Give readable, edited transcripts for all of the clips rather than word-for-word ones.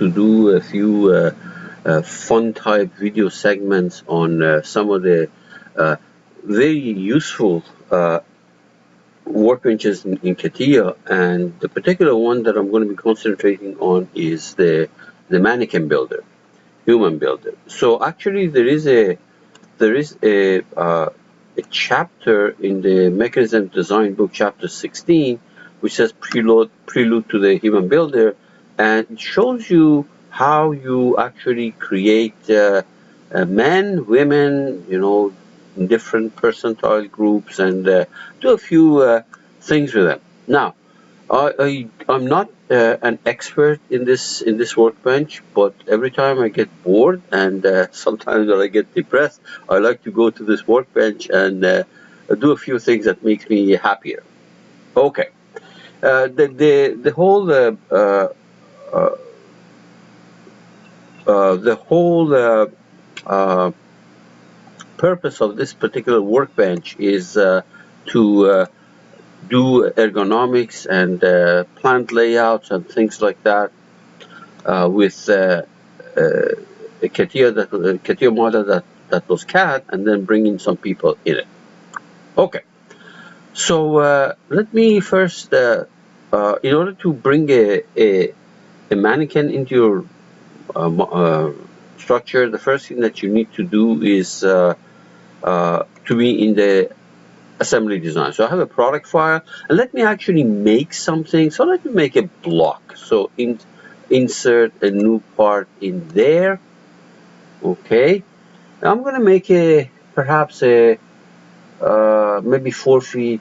to do a few fun type video segments on some of the very useful workbenches in Catia, and the particular one that I'm going to be concentrating on is the Mannequin builder, human builder. So actually there is a chapter in the mechanism design book, chapter 16, which says prelude to the human builder, and it shows you how you actually create men, women, in different percentile groups, and do a few things with them. Now, I'm not an expert in this workbench, but every time I get bored and sometimes when I get depressed, I like to go to this workbench and do a few things that makes me happier. Okay, the whole purpose of this particular workbench is to do ergonomics and plant layouts and things like that with a Catia model that was CAD, and then bring in some people in it. Okay, so let me first, in order to bring a mannequin into your structure, the first thing that you need to do is to be in the assembly design. So I have a product file, and let me actually make something. So let me make a block. So insert a new part in there. Okay, now I'm going to make perhaps a maybe 3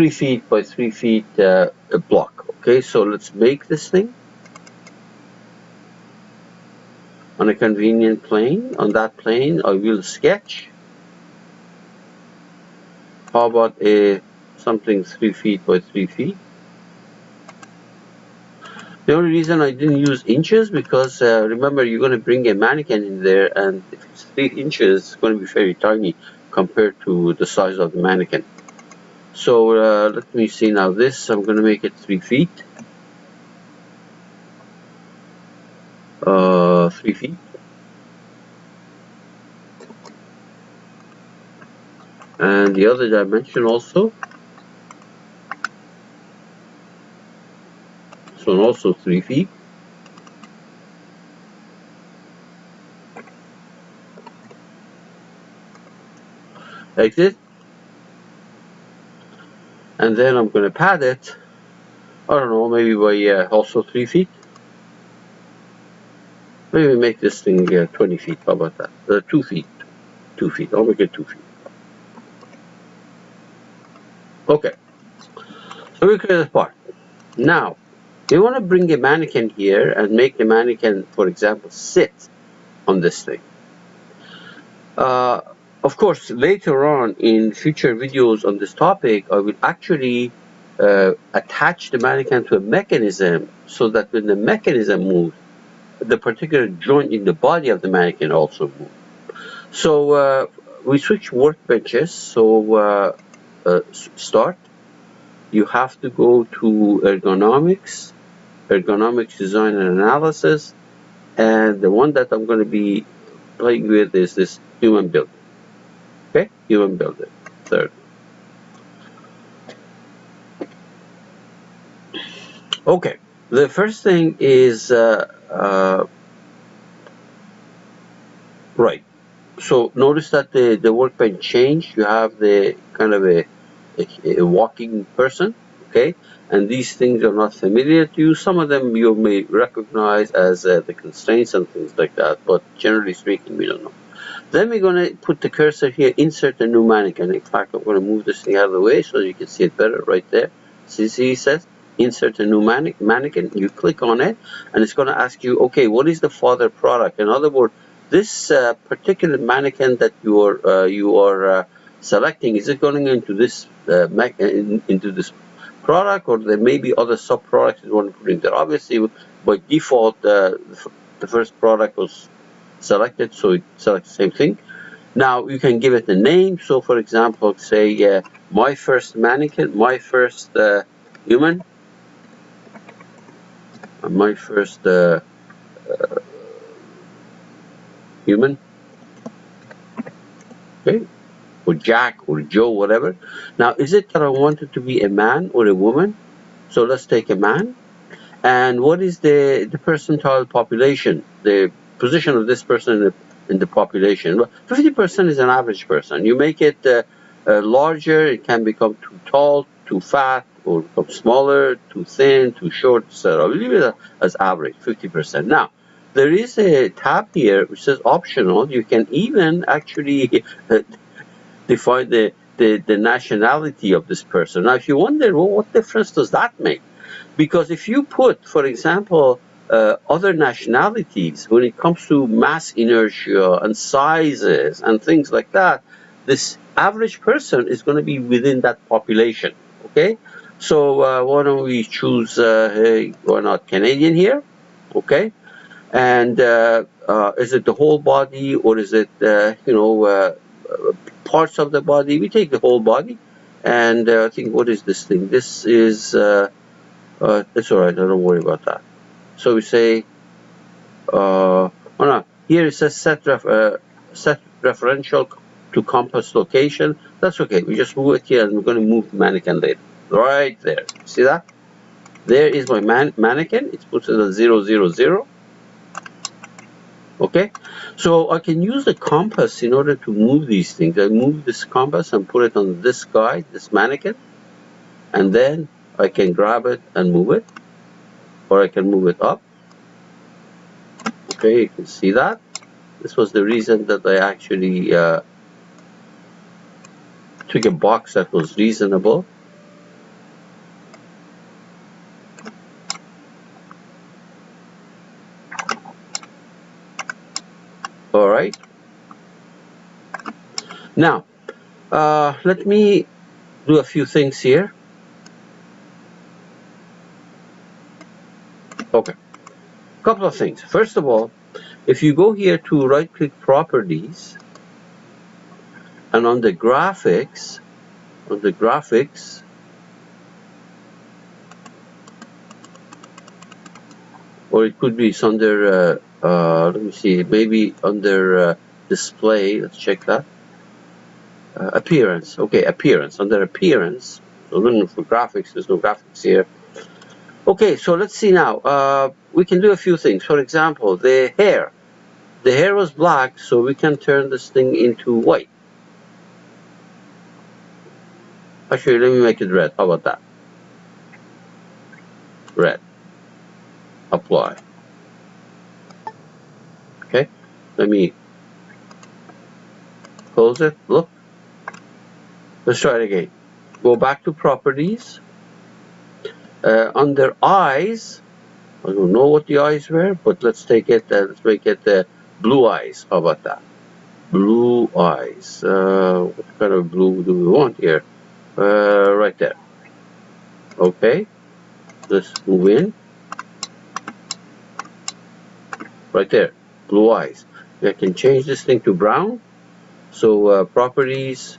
feet by 3 feet a block. Okay, so let's make this thing on a convenient plane. On that plane, I will sketch. How about something 3 feet by 3 feet? The only reason I didn't use inches because remember, you're going to bring a mannequin in there, and if it's 3 inches, it's going to be very tiny compared to the size of the mannequin. So let me see now. This I'm going to make it 3 feet. 3 feet. And the other dimension also. So also 3 feet. Like this. And then I'm going to pad it, I don't know, maybe by also 3 feet. Maybe make this thing 20 feet. How about that? 2 feet. 2 feet. I'll make it 2 feet. Okay. So we create this part. Now, you want to bring a mannequin here and make the mannequin, for example, sit on this thing. Of course, later on in future videos on this topic, I will actually attach the mannequin to a mechanism so that when the mechanism moves, the particular joint in the body of the mannequin also moves. So we switch workbenches. So start. You have to go to ergonomics, design and analysis, and the one that I'm going to be playing with is this human builder. Okay, human builder, third. Okay, the first thing is right. So notice that the workbench changed. You have the kind of a walking person, okay? And these things are not familiar to you. Some of them you may recognize as the constraints and things like that, but generally speaking, we don't know. Then we're going to put the cursor here, insert a new mannequin. In fact, I'm going to move this thing out of the way so you can see it better right there. See, it says insert a new mannequin. You click on it, and it's going to ask you, okay, what is the father product? In other words, this particular mannequin that you are selecting, is it going into this into this product, or there may be other sub products you want to put in there? Obviously, by default, the first product was selected, so it selects the same thing. Now you can give it a name. So, for example, say my first mannequin, my first human, my first human, okay, or Jack or Joe, whatever. Now, is it that I want it to be a man or a woman? So let's take a man. And what is the percentile population, the position of this person in the population? Well, 50% is an average person. You make it larger, it can become too tall, too fat, or become smaller, too thin, too short, etc. We leave it as average, 50%. Now, there is a tab here which says optional. You can even actually define the nationality of this person. Now, if you wonder, well, what difference does that make? Because if you put, for example, other nationalities, when it comes to mass inertia and sizes and things like that, this average person is going to be within that population, okay? So why don't we choose, hey, why not Canadian here, okay? And is it the whole body, or is it, parts of the body? We take the whole body. And I think, what is this thing? This is... it's all right. Don't worry about that. So we say, oh no, here it says set referential to compass location. That's okay. We just move it here, and we're going to move the mannequin later. Right there. See that? There is my mannequin. It's put at 0, 0, 0. Okay. So I can use the compass in order to move these things. I move this compass and put it on this guy, this mannequin, and then I can grab it and move it, or I can move it up. Okay, you can see that. This was the reason that I actually took a box that was reasonable. All right. Now, let me do a few things here. Okay, couple of things. First of all, if you go here to right-click properties, and on the graphics, or it could be under, let me see, maybe under display. Let's check that. Appearance. Okay, appearance. Under appearance, so looking for graphics. There's no graphics here. Okay, so let's see now. We can do a few things. For example, the hair. The hair was black, so we can turn this thing into white. Actually, let me make it red. How about that? Red. Apply. Okay, let me close it. Look. Let's try it again. Go back to properties. Under eyes, I don't know what the eyes were, but let's take it. Let's make it blue eyes. How about that? Blue eyes. What kind of blue do we want here? Right there. Okay. Let's move in. Right there. Blue eyes. I can change this thing to brown. So properties.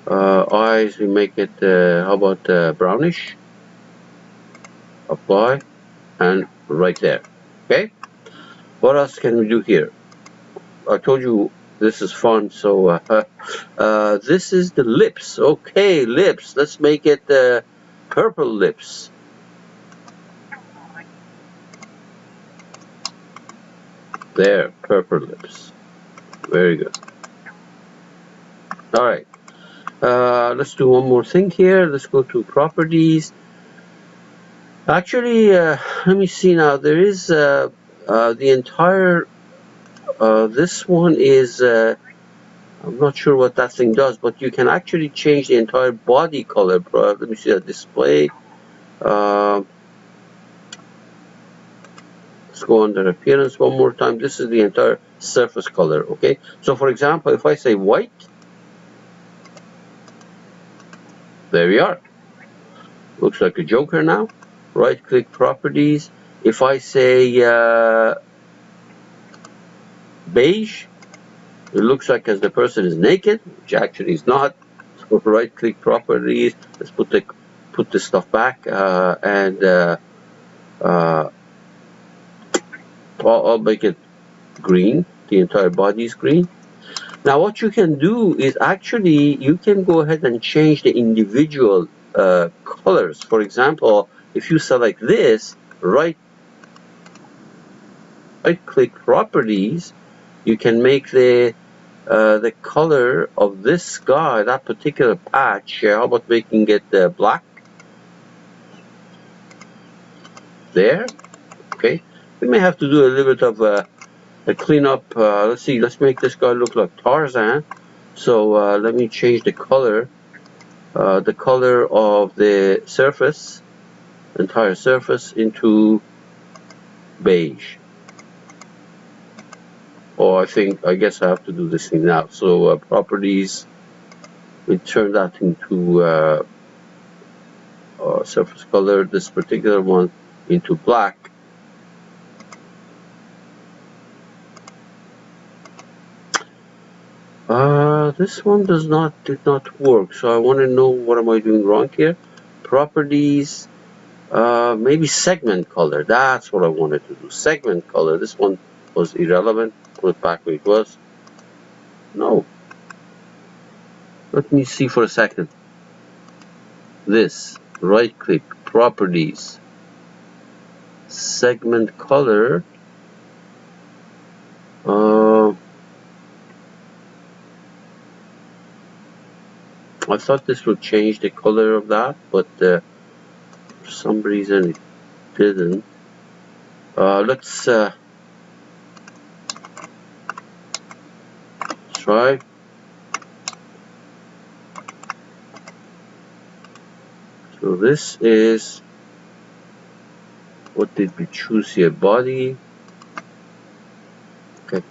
Eyes. We make it. How about brownish? Apply. And right there. Okay. What else can we do here? I told you this is fun, so this is the lips. Okay, lips. Let's make it purple lips. There, purple lips. Very good. All right. Let's do one more thing here. Let's go to properties. Actually, let me see now. There is the entire. This one is. I'm not sure what that thing does, but you can actually change the entire body color. Let me see that display. Let's go under appearance one more time. This is the entire surface color, okay? So for example, if I say white, there we are. Looks like a Joker now. Right click properties. If I say beige, it looks like as the person is naked, which actually is not. So right click properties. Let's put the stuff back and I'll make it green. The entire body is green. Now what you can do is actually you can go ahead and change the individual colors. For example, if you select this, right click properties, you can make the color of this guy, that particular patch. How about making it black? There. Okay. We may have to do a little bit of a cleanup. Let's see. Let's make this guy look like Tarzan. So let me change the color. The color of the surface, entire surface, into beige. Oh, I guess I have to do this thing now. So properties, we turn that into surface color, this particular one into black. This one did not work. So I want to know, what am I doing wrong here? Properties, maybe segment color. That's what I wanted to do. Segment color. This one was irrelevant. Put it back where it was. No. Let me see for a second. This, right click, properties, segment color. I thought this would change the color of that, but for some reason it didn't. Let's try. So this is, what did we choose here? Body. Okay,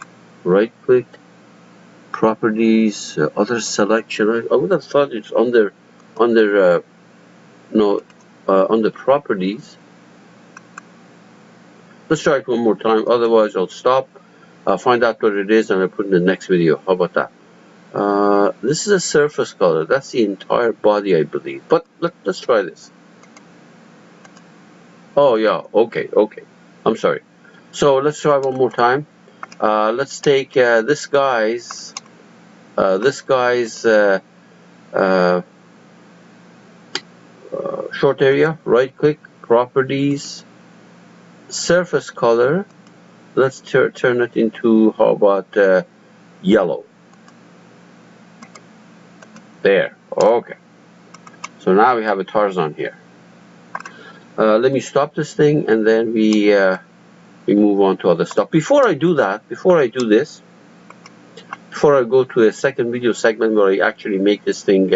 right click, properties, other selection. I would have thought it's under properties. Let's try it one more time. Otherwise, I'll stop. I'll find out what it is and I'll put it in the next video. How about that? This is a surface color. That's the entire body, I believe. But let's try this. Oh yeah. Okay. I'm sorry. So let's try one more time. Let's take this guy's short area. Right click, properties, surface color. Let's turn it into, how about yellow. There. Okay. So now we have a Tarzan here. Let me stop this thing and then we move on to other stuff. Before I do that, before I go to a second video segment where I actually make this thing,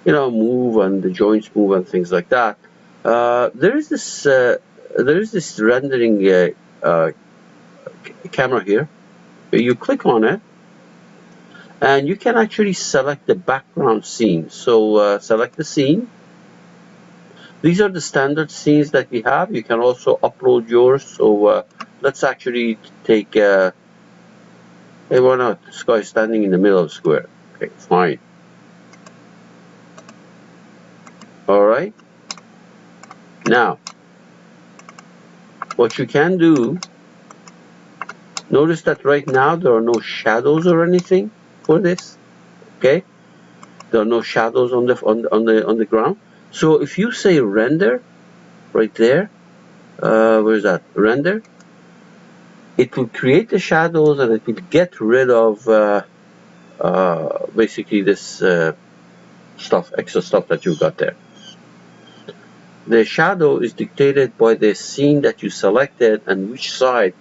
move and the joints move and things like that, there is this rendering camera here. You click on it, and you can actually select the background scene. So select the scene. These are the standard scenes that we have. You can also upload yours. So let's actually take, hey, why not? This guy is standing in the middle of the square. Okay, fine. All right. Now, what you can do, notice that right now there are no shadows or anything for this. Okay, there are no shadows on the ground. So if you say render, right there, where's that? Render. It will create the shadows and it will get rid of basically this extra stuff that you've got there. The shadow is dictated by the scene that you selected and which side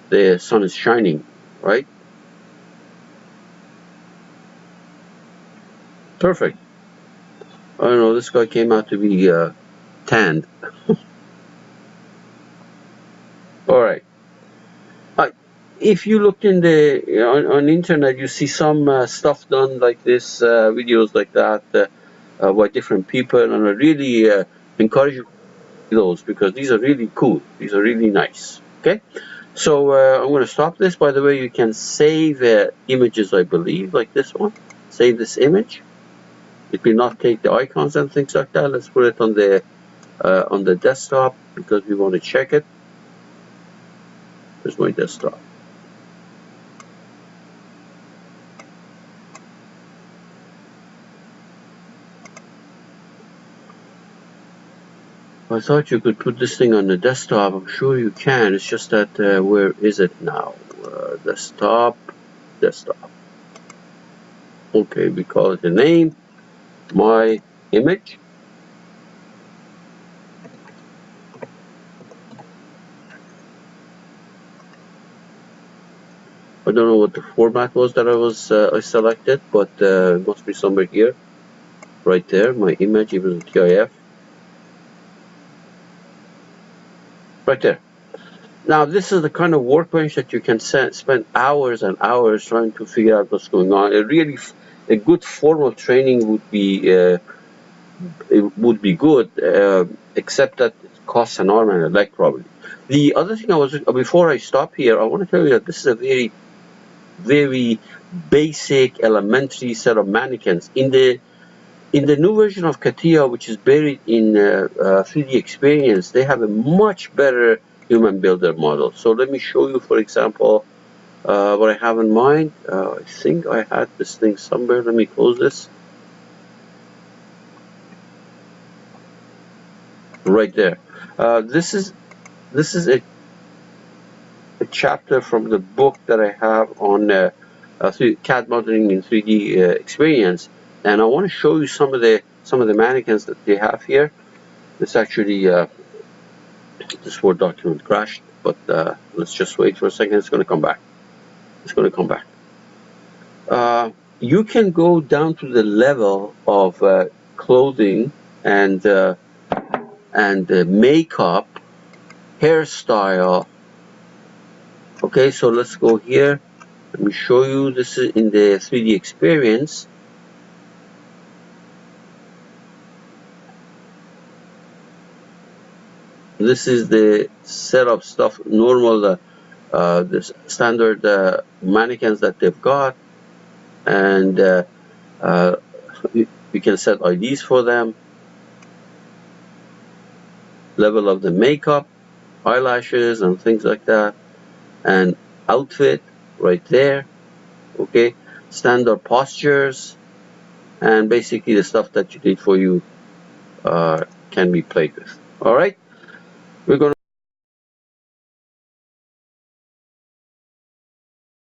the sun is shining, right? Perfect. I don't know, this guy came out to be tanned. Alright. If you look in on the internet, you see some stuff done like this, videos like that by different people, and I really encourage you to see those because these are really cool. These are really nice. Okay, so I'm going to stop this. By the way, you can save images, I believe, like this one. Save this image. It will not take the icons and things like that. Let's put it on the desktop because we want to check it. Here's my desktop. I thought you could put this thing on the desktop. I'm sure you can. It's just that where is it now? Desktop. Okay, we call it a name. My image. I don't know what the format was that I selected, but it must be somewhere here, right there. My image, even the TIF, right there. Now, this is the kind of workbench that you can spend hours and hours trying to figure out what's going on. A good formal training would be good, except that it costs an arm and a leg probably. The other thing before I stop here, I want to tell you that this is a very, very basic, elementary set of mannequins. In the new version of Catia, which is buried in 3D Experience, they have a much better human builder model. So let me show you, for example, what I have in mind. I think I had this thing somewhere. Let me close this. Right there. This is a chapter from the book that I have on CAD modeling in 3D Experience, and I want to show you some of the mannequins that they have here. It's actually this Word document crashed, but let's just wait for a second. It's going to come back. You can go down to the level of clothing and makeup, hairstyle. Okay, so let's go here. Let me show you. This is in the 3D Experience. This is the set of stuff, normal, the standard mannequins that they've got, and we can set IDs for them, level of the makeup, eyelashes, and things like that, and outfit right there. Okay, standard postures, and basically the stuff that you did for you can be played with. All right, we're going to